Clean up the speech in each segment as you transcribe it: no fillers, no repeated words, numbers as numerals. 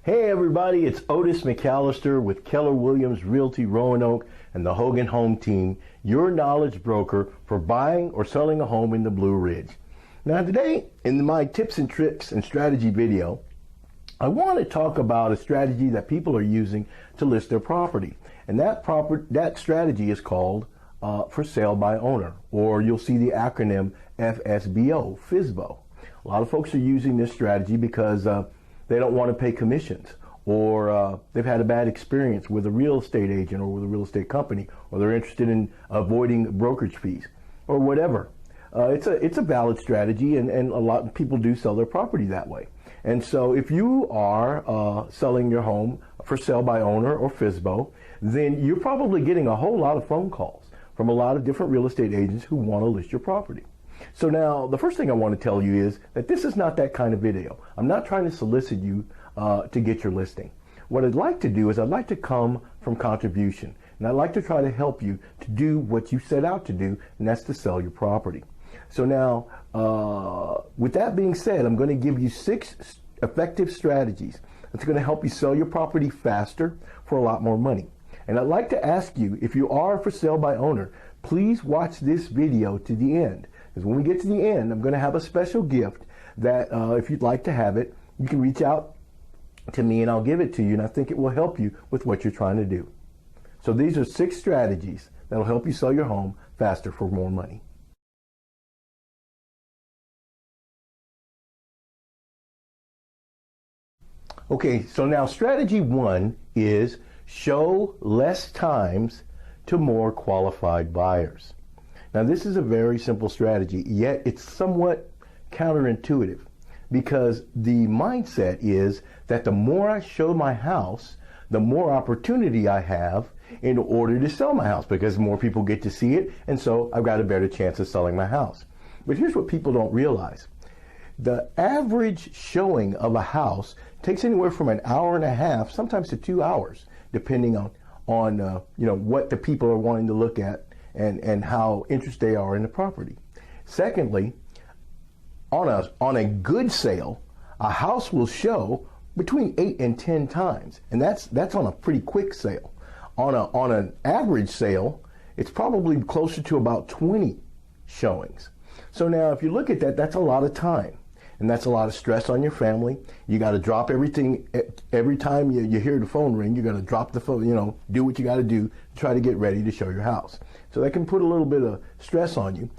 Hey everybody, it's Otis McAllister with Keller Williams Realty Roanoke and the Hogan Home Team, your knowledge broker for buying or selling a home in the Blue Ridge. Now today, in my tips and tricks and strategy video, I want to talk about a strategy that people are using to list their property. And that strategy is called for sale by owner, or you'll see the acronym FSBO, FSBO. A lot of folks are using this strategy because they don't want to pay commissions, or they've had a bad experience with a real estate agent or with a real estate company, or they're interested in avoiding brokerage fees, or whatever. It's a valid strategy, and a lot of people do sell their property that way. And so if you are selling your home for sale by owner or FSBO, then you're probably getting a whole lot of phone calls from a lot of different real estate agents who want to list your property. So now, the first thing I want to tell you is that this is not that kind of video. I'm not trying to solicit you to get your listing. What I'd like to do is I'd like to come from contribution, and I'd like to try to help you to do what you set out to do, and that's to sell your property. So now, with that being said, I'm going to give you 6 effective strategies that's going to help you sell your property faster for a lot more money. And I'd like to ask you, if you are for sale by owner, please watch this video to the end. Because when we get to the end, I'm going to have a special gift that if you'd like to have it, you can reach out to me and I'll give it to you, and I think it will help you with what you're trying to do. So these are 6 strategies that will help you sell your home faster for more money. Okay, so now strategy 1 is show less times to more qualified buyers. Now this is a very simple strategy, yet it's somewhat counterintuitive, because the mindset is that the more I show my house, the more opportunity I have in order to sell my house, because more people get to see it, and so I've got a better chance of selling my house. But here's what people don't realize. The average showing of a house takes anywhere from an hour and a half, sometimes to 2 hours, depending on what the people are wanting to look at and how interested they are in the property. Secondly, on a good sale, a house will show between 8 and 10 times, and that's on a pretty quick sale. On an average sale, it's probably closer to about 20 showings. So now, if you look at that, that's a lot of time, and that's a lot of stress on your family. You got to drop everything every time you hear the phone ring. You got to drop the phone, do what you got to do to try to get ready to show your house. So that can put a little bit of stress on you.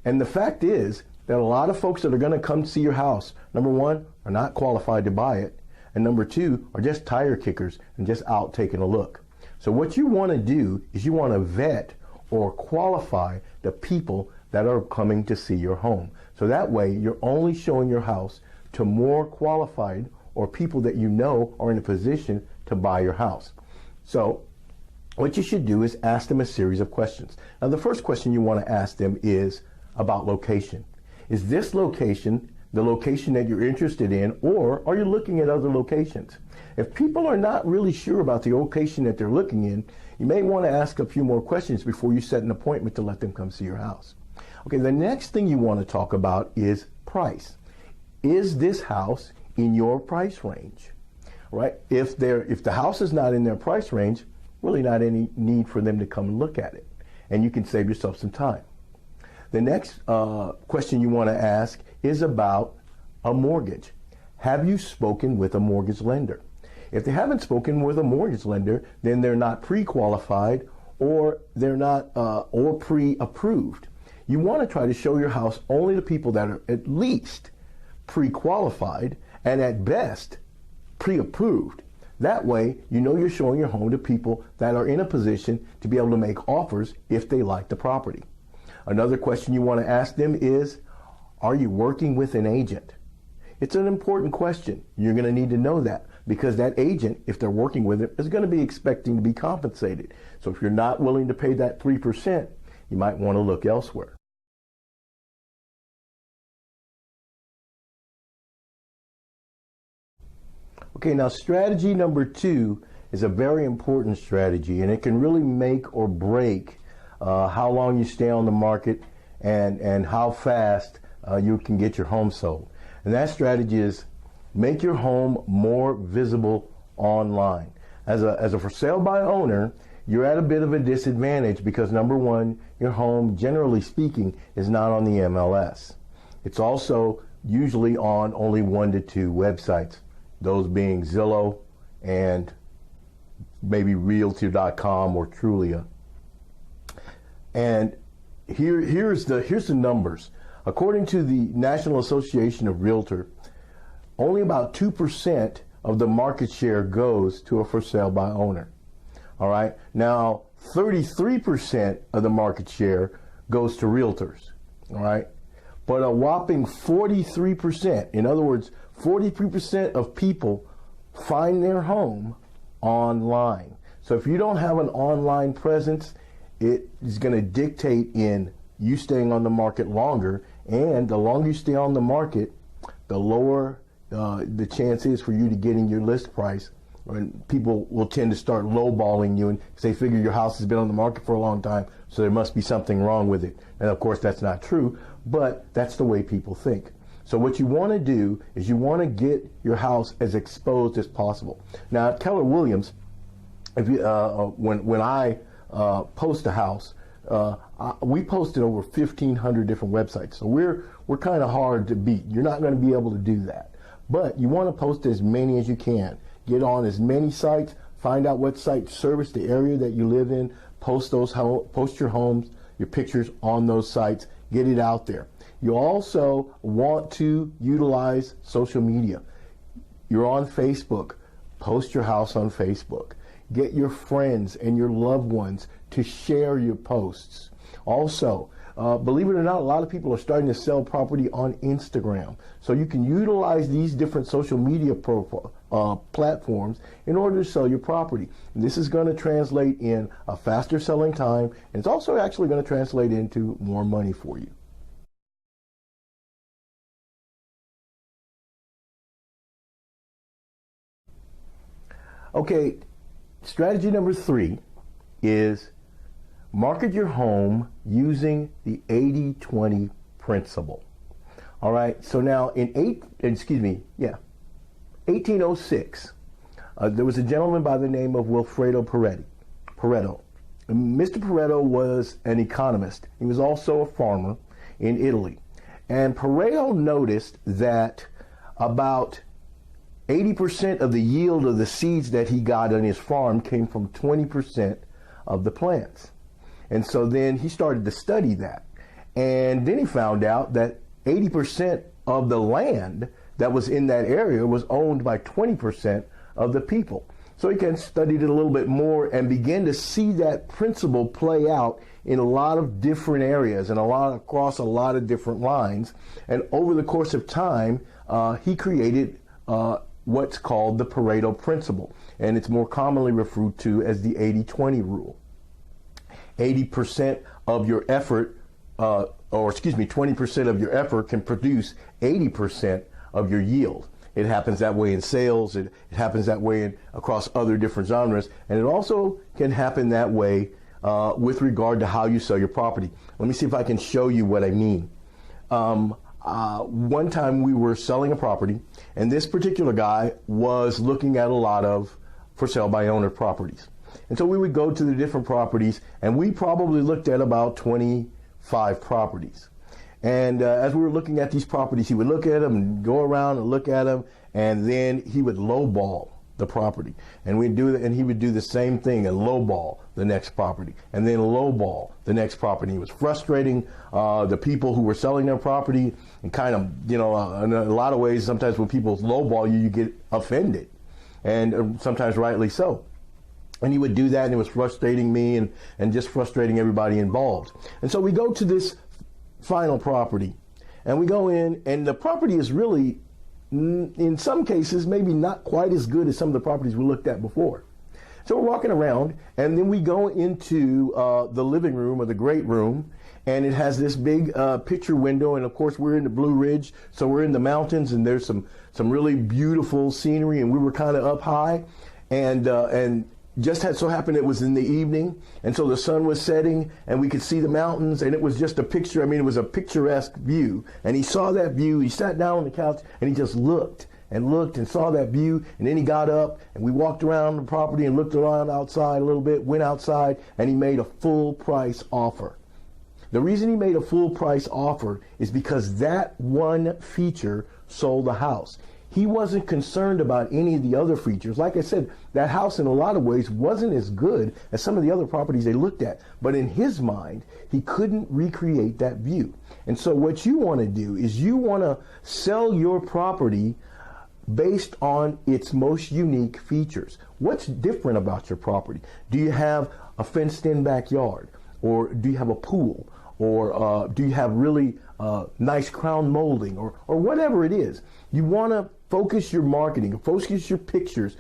And the fact is that a lot of folks that are going to come see your house, number 1, are not qualified to buy it, and number 2, are just tire kickers and just out taking a look. So what you want to do is you want to vet or qualify the people that are coming to see your home. So that way you're only showing your house to more qualified or people that you know are in a position to buy your house. So what you should do is ask them a series of questions. Now the first question you want to ask them is about location. Is this location the location that you're interested in, or are you looking at other locations? If people are not really sure about the location that they're looking in, you may want to ask a few more questions before you set an appointment to let them come see your house. Okay, the next thing you want to talk about is price. Is this house in your price range? Right? If the house is not in their price range, really not any need for them to come and look at it, and you can save yourself some time. The next question you want to ask is about a mortgage. Have you spoken with a mortgage lender? If they haven't spoken with a mortgage lender, then they're not pre-qualified, or they're not or pre-approved. You want to try to show your house only to people that are at least pre-qualified and at best pre-approved. That way, you know you're showing your home to people that are in a position to be able to make offers if they like the property. Another question you want to ask them is, are you working with an agent? It's an important question. You're going to need to know that, because that agent, if they're working with it, is going to be expecting to be compensated. So if you're not willing to pay that 3%, you might want to look elsewhere. Okay, now strategy number 2 is a very important strategy, and it can really make or break how long you stay on the market and how fast you can get your home sold. And that strategy is make your home more visible online. As a for sale by owner, you're at a bit of a disadvantage because number one, your home, generally speaking, is not on the MLS. It's also usually on only 1 to 2 websites, those being Zillow and maybe Realtor.com or Trulia. And here's the numbers. According to the National Association of Realtor, only about 2% of the market share goes to a for sale by owner. All right. Now, 33% of the market share goes to realtors. All right. But a whopping 43%, in other words, 43% of people find their home online. So if you don't have an online presence, it is going to dictate in you staying on the market longer. And the longer you stay on the market, the lower the chance is for you to get in your list price. And people will tend to start lowballing you and they figure your house has been on the market for a long time, so there must be something wrong with it. And of course that's not true, but that's the way people think. So what you want to do is you want to get your house as exposed as possible. Now at Keller Williams, if you, when I post a house, we posted over 1,500 different websites. So we're kind of hard to beat. You're not going to be able to do that. But you want to post as many as you can. Get on as many sites, find out what sites service the area that you live in, post your homes, your pictures on those sites, get it out there. You also want to utilize social media. You're on Facebook, post your house on Facebook. Get your friends and your loved ones to share your posts. Also, believe it or not, a lot of people are starting to sell property on Instagram. So you can utilize these different social media platforms in order to sell your property. And this is going to translate in a faster selling time, and it's also actually going to translate into more money for you. Okay, strategy number 3 is market your home using the 80-20 principle. All right, so now in 1806, there was a gentleman by the name of Wilfredo Pareto. Mr. Pareto was an economist. He was also a farmer in Italy. And Pareto noticed that about 80% of the yield of the seeds that he got on his farm came from 20% of the plants. And so then he started to study that. And then he found out that 80% of the land that was in that area was owned by 20% of the people. So he kind of studied it a little bit more and began to see that principle play out in a lot of different areas and across a lot of different lines. And over the course of time, he created what's called the Pareto Principle. And it's more commonly referred to as the 80-20 rule. 80% of your effort, 20% of your effort can produce 80% of your yield. It happens that way in sales. It happens that way across other different genres. And it also can happen that way with regard to how you sell your property. Let me see if I can show you what I mean. One time we were selling a property, and this particular guy was looking at a lot of for sale by owner properties. And so we would go to the different properties, and we probably looked at about 25 properties. And as we were looking at these properties, he would look at them and go around and look at them, and then he would lowball the property. And we'd do that, and he would do the same thing and lowball the next property, and then lowball the next property. It was frustrating the people who were selling their property, and kind of, in a lot of ways, sometimes when people lowball you, you get offended, and sometimes rightly so. And he would do that, and it was frustrating me and just frustrating everybody involved. And so we go to this final property, and we go in, and the property is really, in some cases, maybe not quite as good as some of the properties we looked at before. So we're walking around, and then we go into the living room or the great room, and it has this big picture window, and of course we're in the Blue Ridge, so we're in the mountains, and there's some really beautiful scenery, and we were kind of up high, and just had so happened it was in the evening, and so the sun was setting, and we could see the mountains, and it was just a picture. I mean, it was a picturesque view. And he saw that view. He sat down on the couch, and he just looked and looked and saw that view, and then he got up and we walked around the property and looked around outside a little bit, went outside, and he made a full price offer. The reason he made a full price offer is because that one feature sold the house. He wasn't concerned about any of the other features. Like I said, that house in a lot of ways wasn't as good as some of the other properties they looked at. But in his mind, he couldn't recreate that view. And so what you want to do is you want to sell your property based on its most unique features. What's different about your property? Do you have a fenced-in backyard? Or do you have a pool? Or do you have really nice crown molding? Or whatever it is. You want to focus your marketing, focus your pictures,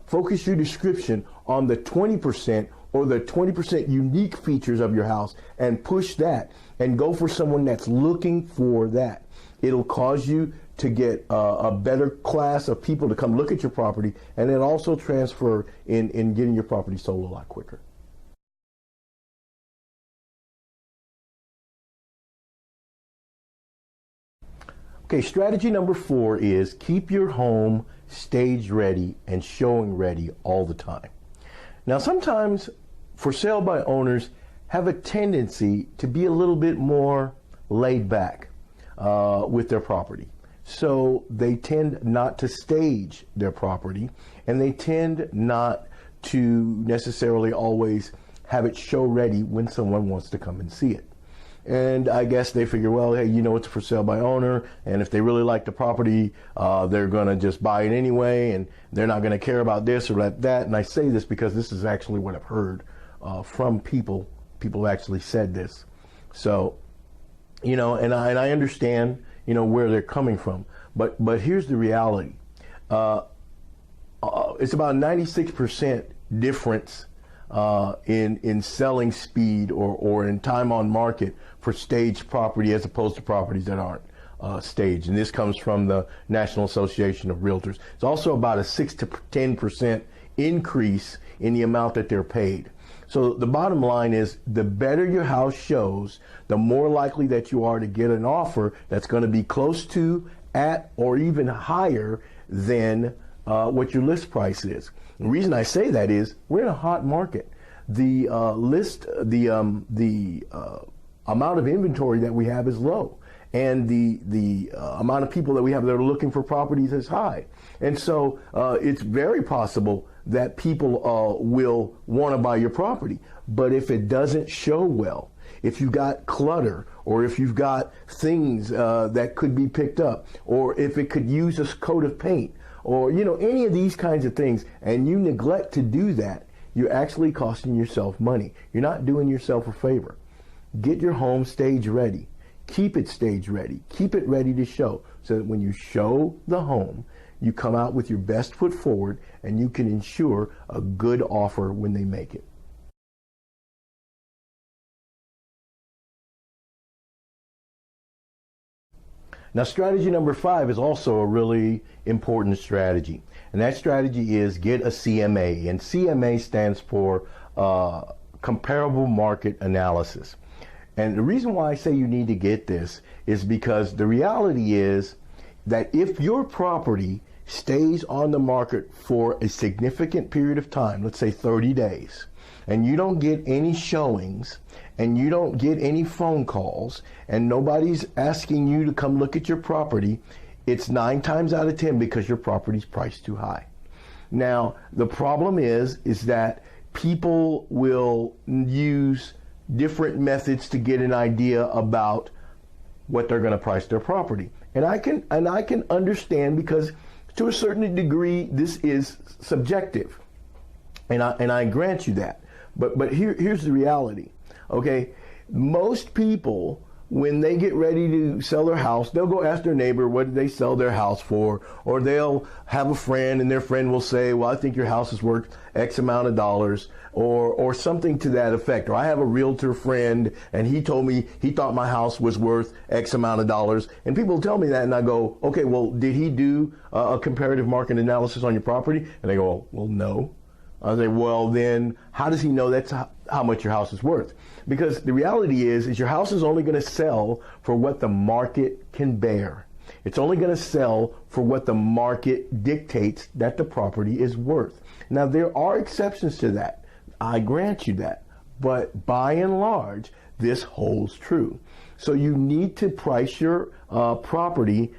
focus your description on the 20% or the 20% unique features of your house and push that and go for someone that's looking for that. It'll cause you to get a better class of people to come look at your property, and then also transfer in getting your property sold a lot quicker. Okay, strategy number 4 is keep your home stage ready and showing ready all the time. Now, sometimes for sale by owners have a tendency to be a little bit more laid back with their property. So they tend not to stage their property, and they tend not to necessarily always have it show ready when someone wants to come and see it. And I guess they figure, well, hey, you know, it's for sale by owner, and if they really like the property, they're going to just buy it anyway, and they're not going to care about this or that. And I say this because this is actually what I've heard from people. People actually said this. So, you know, and I understand, you know, where they're coming from. But here's the reality. It's about 96% difference in selling speed or in time on market for staged property as opposed to properties that aren't staged. And this comes from the National Association of Realtors. It's also about a 6 to 10% increase in the amount that they're paid. So the bottom line is, the better your house shows, the more likely that you are to get an offer that's going to be close to, at, or even higher than what your list price is. The reason I say that is we're in a hot market. The amount of inventory that we have is low, and the amount of people that we have that are looking for properties is high. And so it's very possible that people will want to buy your property. But if it doesn't show well, if you got clutter, or if you've got things that could be picked up, or if it could use a coat of paint, or, you know, any of these kinds of things, and you neglect to do that, you're actually costing yourself money. You're not doing yourself a favor. Get your home stage ready. Keep it stage ready. Keep it ready to show, so that when you show the home, you come out with your best foot forward, and you can ensure a good offer when they make it. Now, strategy number 5 is also a really important strategy, and that strategy is get a CMA, and CMA stands for Comparable Market Analysis. And the reason why I say you need to get this is because the reality is that if your property stays on the market for a significant period of time, let's say 30 days, and you don't get any showings, and you don't get any phone calls, and nobody's asking you to come look at your property, it's 9 times out of 10 because your property's priced too high. Now, the problem is that people will use different methods to get an idea about what they're going to price their property. And I can understand, because to a certain degree this is subjective, and I grant you that. But here's the reality. Okay, most people, when they get ready to sell their house, they'll go ask their neighbor, what did they sell their house for? Or they'll have a friend, and their friend will say, well, I think your house is worth X amount of dollars, or something to that effect. Or I have a realtor friend, and he told me he thought my house was worth X amount of dollars. And people tell me that, and I go, okay, well, did he do a comparative market analysis on your property? And they go, well, no. I say, well, then how does he know that's how much your house is worth? Because the reality is your house is only going to sell for what the market can bear. It's only going to sell for what the market dictates that the property is worth. Now, there are exceptions to that. I grant you that. But by and large, this holds true. So you need to price your property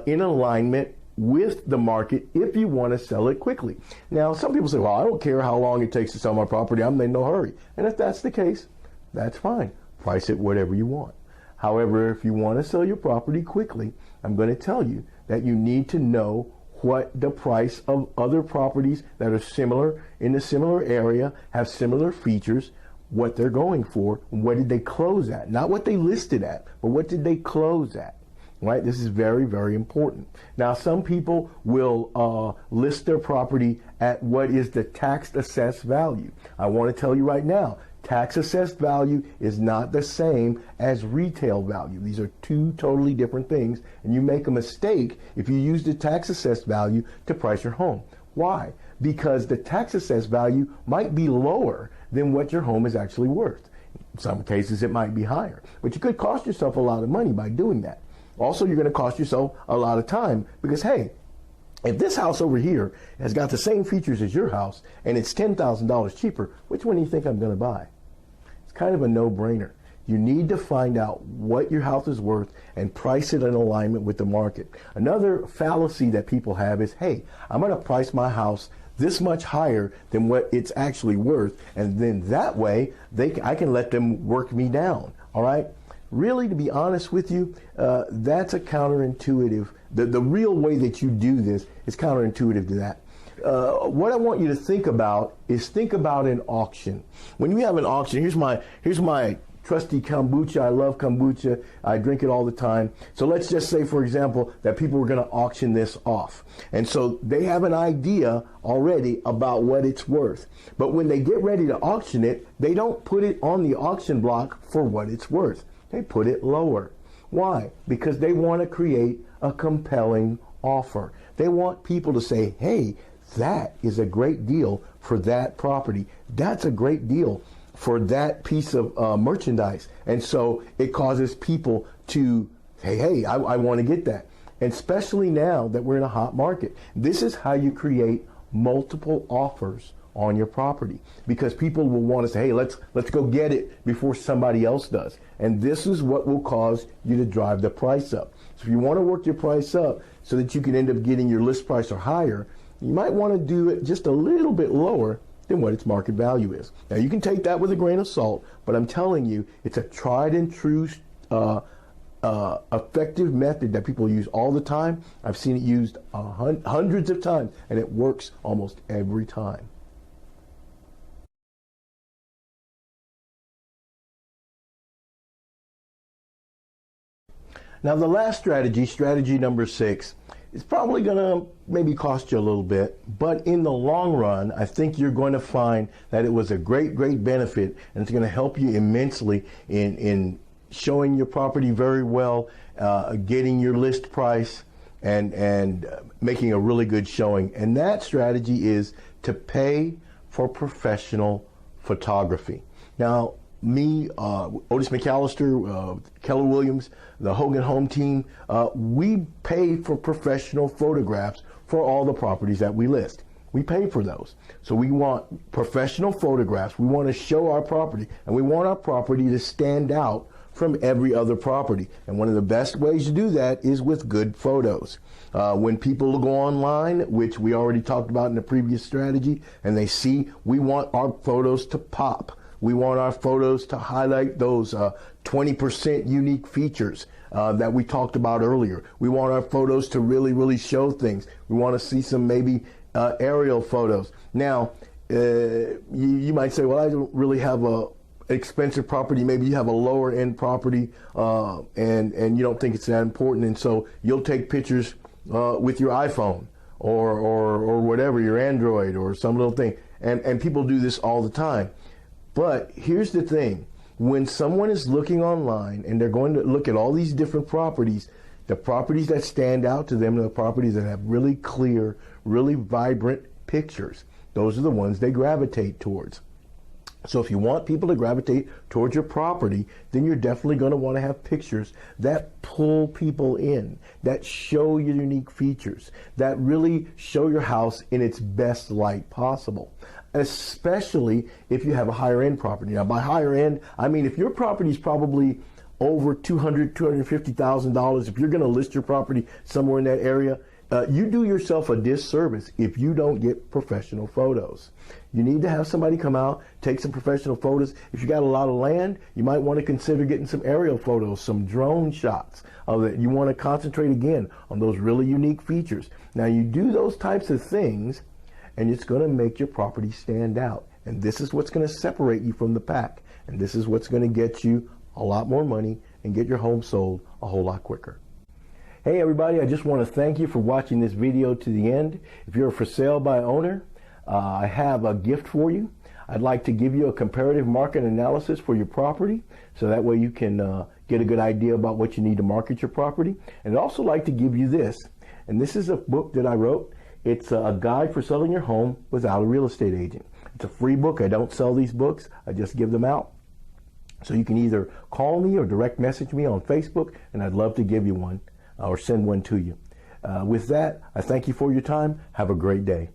in alignment with the market if you want to sell it quickly. Now, some people say, well, I don't care how long it takes to sell my property. I'm in no hurry. And if that's the case, that's fine. Price it whatever you want. However, if you want to sell your property quickly, I'm going to tell you that you need to know what the price of other properties that are similar in a similar area, have similar features, what they're going for, what did they close at? Not what they listed at, but what did they close at? Right? This is very, very important. Now, some people will list their property at what is the tax assessed value. I want to tell you right now, tax assessed value is not the same as retail value. These are two totally different things, and you make a mistake if you use the tax assessed value to price your home. Why? Because the tax assessed value might be lower than what your home is actually worth. In some cases, it might be higher, but you could cost yourself a lot of money by doing that. Also, you're going to cost yourself a lot of time because, hey, if this house over here has got the same features as your house and it's $10,000 cheaper, which one do you think I'm going to buy? It's kind of a no-brainer. You need to find out what your house is worth and price it in alignment with the market. Another fallacy that people have is, hey, I'm going to price my house this much higher than what it's actually worth, and then that way I can let them work me down, all right? Really, to be honest with you, that's a counterintuitive. The real way that you do this is counterintuitive to that. What I want you to think about is think about an auction. When you have an auction, here's my trusty kombucha. I love kombucha. I drink it all the time. So let's just say, for example, that people were going to auction this off. And so they have an idea already about what it's worth. But when they get ready to auction it, they don't put it on the auction block for what it's worth. They put it lower. Why? Because they want to create a compelling offer. They want people to say, hey, that is a great deal for that property. That's a great deal for that piece of merchandise. And so it causes people to say, hey, I want to get that. And especially now that we're in a hot market, this is how you create multiple offers on your property, because people will want to say, hey, let's go get it before somebody else does. And this is what will cause you to drive the price up. So if you want to work your price up so that you can end up getting your list price or higher, you might want to do it just a little bit lower than what its market value is. Now, you can take that with a grain of salt, but I'm telling you, it's a tried and true effective method that people use all the time. I've seen it used hundreds of times, and it works almost every time. Now, the last strategy, strategy number 6, is probably going to maybe cost you a little bit, but in the long run, I think you're going to find that it was a great, great benefit, and it's going to help you immensely in showing your property very well, getting your list price, and making a really good showing. And that strategy is to pay for professional photography. Now, me, Otis McAllister, Keller Williams, the Hogan Home Team, we pay for professional photographs for all the properties that we list. We pay for those. So we want professional photographs. We want to show our property, and we want our property to stand out from every other property. And one of the best ways to do that is with good photos. When people go online, which we already talked about in the previous strategy, and they see, we want our photos to pop. We want our photos to highlight those 20% unique features that we talked about earlier. We want our photos to really, really show things. We want to see some maybe aerial photos. Now, you might say, well, I don't really have a expensive property. Maybe you have a lower end property and you don't think it's that important, and so you'll take pictures with your iPhone or whatever, your Android or some little thing. And people do this all the time. But here's the thing. When someone is looking online and they're going to look at all these different properties, the properties that stand out to them are the properties that have really clear, really vibrant pictures. Those are the ones they gravitate towards. So if you want people to gravitate towards your property, then you're definitely going to want to have pictures that pull people in, that show your unique features, that really show your house in its best light possible, especially if you have a higher end property. Now, by higher end, I mean if your property is probably over $250,000, if you're going to list your property somewhere in that area, you do yourself a disservice if you don't get professional photos. You need to have somebody come out, take some professional photos. If you got a lot of land, you might want to consider getting some aerial photos, some drone shots of it. You want to concentrate again on those really unique features. Now you do those types of things and it's going to make your property stand out. And this is what's going to separate you from the pack. And this is what's going to get you a lot more money and get your home sold a whole lot quicker. Hey everybody, I just want to thank you for watching this video to the end. If you're a for sale by owner, I have a gift for you. I'd like to give you a comparative market analysis for your property, so that way you can get a good idea about what you need to market your property. And I'd also like to give you this, and this is a book that I wrote. It's a guide for selling your home without a real estate agent. It's a free book. I don't sell these books. I just give them out. So you can either call me or direct message me on Facebook, and I'd love to give you one or send one to you. With that, I thank you for your time. Have a great day.